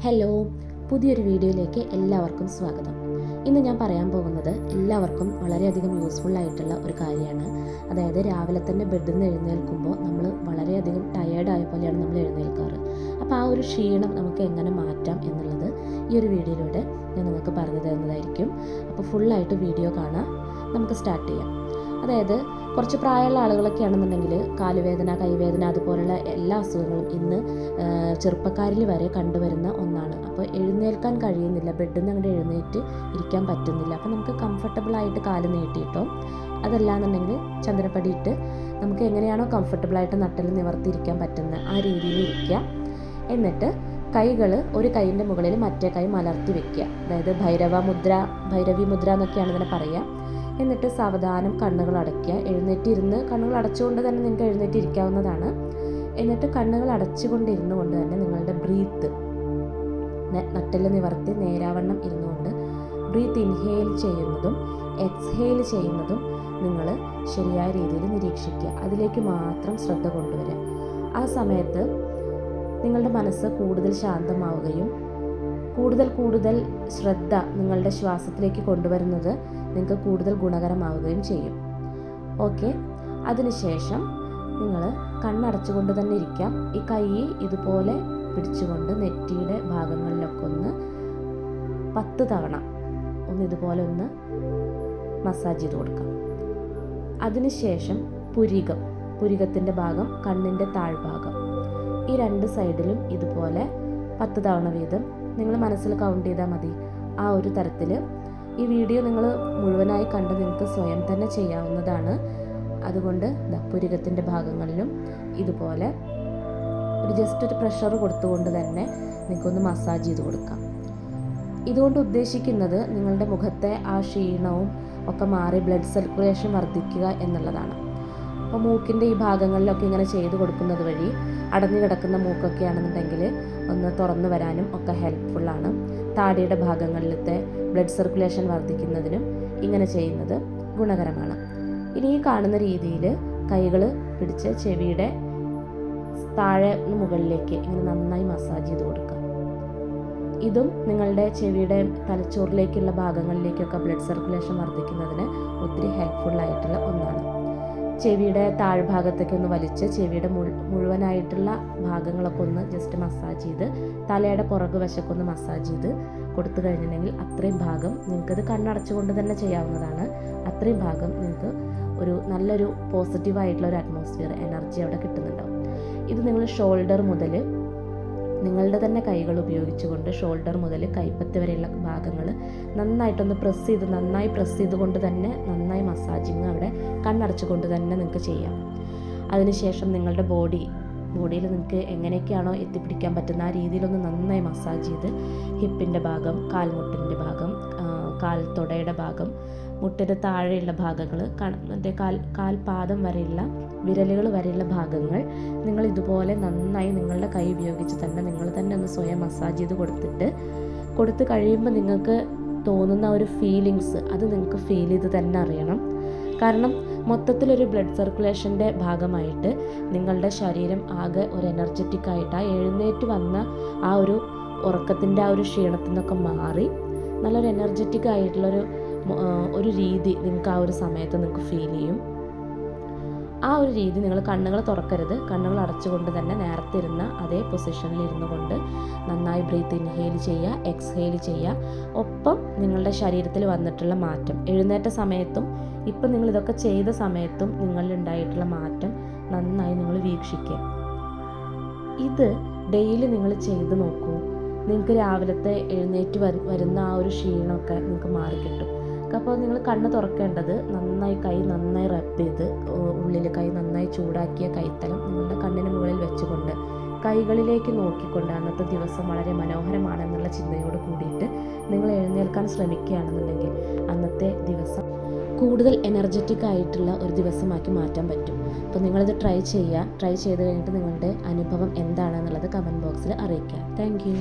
Hello, പുതിയൊരു വീഡിയോയിലേക്ക് എല്ലാവർക്കും സ്വാഗതം. ഇന്ന് ഞാൻ പറയാൻ പോകുന്നത് എല്ലാവർക്കും വളരെയധികം യൂസ്ഫുൾ ആയിട്ടുള്ള ഒരു കാര്യമാണ്. അതായത് രാവിലെ തന്നെ ബെഡിൽ നിന്ന് എഴുന്നേൽക്കുമ്പോൾ നമ്മൾ വളരെയധികം ടയേർഡായ പോലെയാണ് നമ്മൾ എഴുന്നേൽക്കാറ്. അപ്പോൾ ആ ഒരു ക്ഷീണം നമുക്ക് എങ്ങനെ മാറ്റാം എന്നുള്ളത് ഈ ഒരു വീഡിയോയിലൂടെ ഞാൻ നിങ്ങൾക്ക് പറഞ്ഞു തരുന്നതായിരിക്കും. അപ്പോൾ ഫുള്ളായിട്ട് വീഡിയോ കാണാം. നമുക്ക് സ്റ്റാർട്ട് ചെയ്യാം. അതായത് കുറച്ച് പ്രായമുള്ള ആളുകളൊക്കെ ആണെന്നുണ്ടെങ്കിൽ കാലുവേദന, കൈവേദന അതുപോലുള്ള എല്ലാ അസുഖങ്ങളും ഇന്ന് ചെറുപ്പക്കാരിൽ വരെ കണ്ടുവരുന്ന ഒന്നാണ്. അപ്പോൾ എഴുന്നേൽക്കാൻ കഴിയുന്നില്ല, ബെഡിൽ നിന്ന് അങ്ങോട്ട് എഴുന്നേറ്റ് ഇരിക്കാൻ പറ്റുന്നില്ല. അപ്പോൾ നമുക്ക് കംഫർട്ടബിളായിട്ട് കാല് നീട്ടിയിട്ടോ അതല്ലാന്നുണ്ടെങ്കിൽ ചന്ദ്രപ്പടിയിട്ട് നമുക്ക് എങ്ങനെയാണോ കംഫർട്ടബിളായിട്ട് നട്ടിൽ നിവർത്തിയിരിക്കാൻ പറ്റുന്ന ആ രീതിയിൽ ഇരിക്കുക. എന്നിട്ട് കൈകൾ ഒരു കൈയിൻ്റെ മുകളിൽ മറ്റേ കൈ മലർത്തി വെക്കുക. അതായത് ഭൈരവി മുദ്ര എന്നൊക്കെയാണ് ഇതിനെ പറയുക. എന്നിട്ട് സാവധാനം കണ്ണുകൾ അടയ്ക്കുക. എഴുന്നേറ്റിരുന്ന് കണ്ണുകൾ അടച്ചുകൊണ്ട് തന്നെ നിങ്ങൾക്ക് എഴുന്നേറ്റിരിക്കാവുന്നതാണ്. എന്നിട്ട് കണ്ണുകൾ അടച്ചുകൊണ്ടിരുന്നു കൊണ്ട് തന്നെ നിങ്ങളുടെ ബ്രീത്ത് നട്ടെല്ല് നിവർത്തി നേരാവണ്ണം ഇരുന്നുകൊണ്ട് ബ്രീത്ത് ഇൻഹെയിൽ ചെയ്യുന്നതും എക്സ്ഹെയിൽ ചെയ്യുന്നതും നിങ്ങൾ ശരിയായ രീതിയിൽ നിരീക്ഷിക്കുക. അതിലേക്ക് മാത്രം ശ്രദ്ധ കൊണ്ടുവരിക. ആ സമയത്ത് നിങ്ങളുടെ മനസ്സ് കൂടുതൽ ശാന്തമാവുകയും കൂടുതൽ ശ്രദ്ധ നിങ്ങളുടെ ശ്വാസത്തിലേക്ക് കൊണ്ടുവരുന്നത് നിങ്ങൾക്ക് കൂടുതൽ ഗുണകരമാവുകയും ചെയ്യും. ഓക്കെ, അതിനുശേഷം നിങ്ങൾ കണ്ണടച്ചുകൊണ്ട് തന്നെ ഇരിക്കാം. ഈ കൈ ഇതുപോലെ പിടിച്ചുകൊണ്ട് നെറ്റിയുടെ ഭാഗങ്ങളിലൊക്കെ ഒന്ന് 10 തവണ ഇതുപോലെ ഒന്ന് മസാജ് ചെയ്ത് കൊടുക്കാം. അതിനുശേഷം പുരികത്തിൻ്റെ ഭാഗം, കണ്ണിൻ്റെ താഴ്ഭാഗം, ഈ 2 സൈഡിലും ഇതുപോലെ 10 തവണ വീതം നിങ്ങൾ മനസ്സിൽ കൗണ്ട് ചെയ്താൽ മതി. ആ ഒരു തരത്തിൽ ഈ വീഡിയോ നിങ്ങൾ മുഴുവനായി കണ്ട് നിങ്ങൾക്ക് സ്വയം തന്നെ ചെയ്യാവുന്നതാണ്. അതുകൊണ്ട് പുരികത്തിൻ്റെ ഭാഗങ്ങളിലും ഇതുപോലെ ജസ്റ്റ് ഒരു പ്രഷർ കൊടുത്തുകൊണ്ട് തന്നെ നിങ്ങൾക്കൊന്ന് മസാജ് ചെയ്ത് കൊടുക്കാം. ഇതുകൊണ്ട് ഉദ്ദേശിക്കുന്നത് നിങ്ങളുടെ മുഖത്തെ ആ ക്ഷീണവും ഒക്കെ മാറി ബ്ലഡ് സർക്കുലേഷൻ വർദ്ധിക്കുക എന്നുള്ളതാണ്. അപ്പോൾ മൂക്കിൻ്റെ ഈ ഭാഗങ്ങളിലൊക്കെ ഇങ്ങനെ ചെയ്ത് കൊടുക്കുന്നത് വഴി അടഞ്ഞു കിടക്കുന്ന മൂക്കൊക്കെ ആണെന്നുണ്ടെങ്കിൽ ഒന്ന് തുറന്നു വരാനും ഒക്കെ ഹെൽപ്ഫുള്ളാണ്. താടിയുടെ ഭാഗങ്ങളിലത്തെ ബ്ലഡ് സർക്കുലേഷൻ വർദ്ധിക്കുന്നതിനും ഇങ്ങനെ ചെയ്യുന്നത് ഗുണകരമാണ്. ഇനി ഈ കാണുന്ന രീതിയിൽ കൈകൾ പിടിച്ച് ചെവിയുടെ താഴെ മുകളിലേക്ക് ഇങ്ങനെ നന്നായി മസാജ് ചെയ്ത് കൊടുക്കുക. ഇതും നിങ്ങളുടെ ചെവിയുടെ തലച്ചോറിലേക്കുള്ള ഭാഗങ്ങളിലേക്കൊക്കെ ബ്ലഡ് സർക്കുലേഷൻ വർദ്ധിക്കുന്നതിന് ഒത്തിരി ഹെൽപ്ഫുള്ളായിട്ടുള്ള ഒന്നാണ്. ചെവിയുടെ താഴ്ഭാഗത്തേക്ക് ഒന്ന് വലിച്ച് ചെവിയുടെ മുഴുവനായിട്ടുള്ള ഭാഗങ്ങളൊക്കെ ഒന്ന് ജസ്റ്റ് മസാജ് ചെയ്ത് തലയുടെ പുറകു വശമൊക്കെ ഒന്ന് മസാജ് ചെയ്ത് കൊടുത്തു കഴിഞ്ഞിട്ടുണ്ടെങ്കിൽ അത്രയും ഭാഗം നിങ്ങൾക്കത് കണ്ണടച്ചുകൊണ്ട് തന്നെ ചെയ്യാവുന്നതാണ്. അത്രയും ഭാഗം നിങ്ങൾക്ക് നല്ലൊരു പോസിറ്റീവായിട്ടുള്ള ഒരു അറ്റ്മോസ്ഫിയർ, എനർജി അവിടെ കിട്ടുന്നുണ്ടാവും. ഇത് നിങ്ങൾ ഷോൾഡർ മുതൽ നിങ്ങളുടെ തന്നെ കൈകൾ ഉപയോഗിച്ചുകൊണ്ട് ഷോൾഡർ മുതൽ കൈപ്പത്തി വരെയുള്ള ഭാഗങ്ങൾ നന്നായിട്ടൊന്ന് നന്നായി പ്രസ് ചെയ്തുകൊണ്ട് തന്നെ നന്നായി മസാജിങ് അവിടെ കണ്ണടച്ചുകൊണ്ട് തന്നെ നിങ്ങൾക്ക് ചെയ്യാം. അതിനുശേഷം നിങ്ങളുടെ ബോഡിയിൽ നിങ്ങൾക്ക് എങ്ങനെയൊക്കെയാണോ എത്തിപ്പിടിക്കാൻ പറ്റുന്ന ആ രീതിയിലൊന്ന് നന്നായി മസാജ് ചെയ്ത് ഹിപ്പിൻ്റെ ഭാഗം, കാൽമുട്ടിൻ്റെ ഭാഗം, കാൽത്തൊടയുടെ ഭാഗം, മുട്ടിൻ്റെ താഴെയുള്ള ഭാഗങ്ങൾ, മറ്റേ കാൽപാദം വരെയുള്ള വിരലുകൾ വരെയുള്ള ഭാഗങ്ങൾ നിങ്ങൾ ഇതുപോലെ നന്നായി നിങ്ങളുടെ കൈ ഉപയോഗിച്ച് തന്നെ നിങ്ങൾ തന്നെ ഒന്ന് സ്വയം മസാജ് ചെയ്ത് കൊടുത്ത് കഴിയുമ്പോൾ നിങ്ങൾക്ക് തോന്നുന്ന ഒരു ഫീലിങ്സ് അത് നിങ്ങൾക്ക് ഫീൽ ചെയ്ത് തന്നെ അറിയണം. കാരണം മൊത്തത്തിലൊരു ബ്ലഡ് സർക്കുലേഷൻ്റെ ഭാഗമായിട്ട് നിങ്ങളുടെ ശരീരം ആകെ ഒരു എനർജറ്റിക് ആയിട്ട് ആ എഴുന്നേറ്റ് വന്ന ആ ഒരു ഉറക്കത്തിൻ്റെ ആ ഒരു ക്ഷീണത്തിൽ നിന്നൊക്കെ മാറി നല്ലൊരു എനർജറ്റിക് ആയിട്ടുള്ളൊരു രീതി നിങ്ങൾക്ക് ആ ഒരു സമയത്ത് നിങ്ങൾക്ക് ഫീൽ ചെയ്യും. ആ ഒരു രീതി നിങ്ങൾ കണ്ണുകൾ തുറക്കരുത്, കണ്ണുകൾ അടച്ചുകൊണ്ട് തന്നെ നേരത്തെ ഇരുന്ന അതേ പൊസിഷനിൽ ഇരുന്നു കൊണ്ട് നന്നായി ബ്രീത്ത് ഇൻഹെയിൽ ചെയ്യുക, എക്സ്ഹെയിൽ ചെയ്യുക. ഒപ്പം നിങ്ങളുടെ ശരീരത്തിൽ വന്നിട്ടുള്ള മാറ്റം എഴുന്നേറ്റ സമയത്തും ഇപ്പം നിങ്ങളിതൊക്കെ ചെയ്ത സമയത്തും നിങ്ങളിലുണ്ടായിട്ടുള്ള മാറ്റം നന്നായി നിങ്ങൾ വീക്ഷിക്കുക. ഇത് ഡെയിലി നിങ്ങൾ ചെയ്ത് നോക്കൂ. നിങ്ങൾക്ക് രാവിലത്തെ എഴുന്നേറ്റ് വരുന്ന ആ ഒരു ക്ഷീണമൊക്കെ നിങ്ങൾക്ക് മാറിക്കിട്ടും. അപ്പോൾ നിങ്ങൾ കണ്ണ് തുറക്കേണ്ടത് കൈ നന്നായി റബ്ബ് ചെയ്ത് ഉള്ളിൽ കൈ നന്നായി ചൂടാക്കിയ കൈത്തലം നിങ്ങളുടെ കണ്ണിന് മുകളിൽ വെച്ചുകൊണ്ട് കൈകളിലേക്ക് നോക്കിക്കൊണ്ട് അന്നത്തെ ദിവസം വളരെ മനോഹരമാണെന്നുള്ള ചിന്തയോട് കൂടിയിട്ട് നിങ്ങൾ എഴുന്നേൽക്കാൻ ശ്രമിക്കുകയാണെന്നുണ്ടെങ്കിൽ അന്നത്തെ ദിവസം കൂടുതൽ എനർജറ്റിക് ആയിട്ടുള്ള ഒരു ദിവസമാക്കി മാറ്റാൻ പറ്റും. അപ്പോൾ നിങ്ങളിത് ട്രൈ ചെയ്ത് കഴിഞ്ഞിട്ട് നിങ്ങളുടെ അനുഭവം എന്താണെന്നുള്ളത് കമൻറ്റ് ബോക്സിൽ അറിയിക്കുക. Thank you.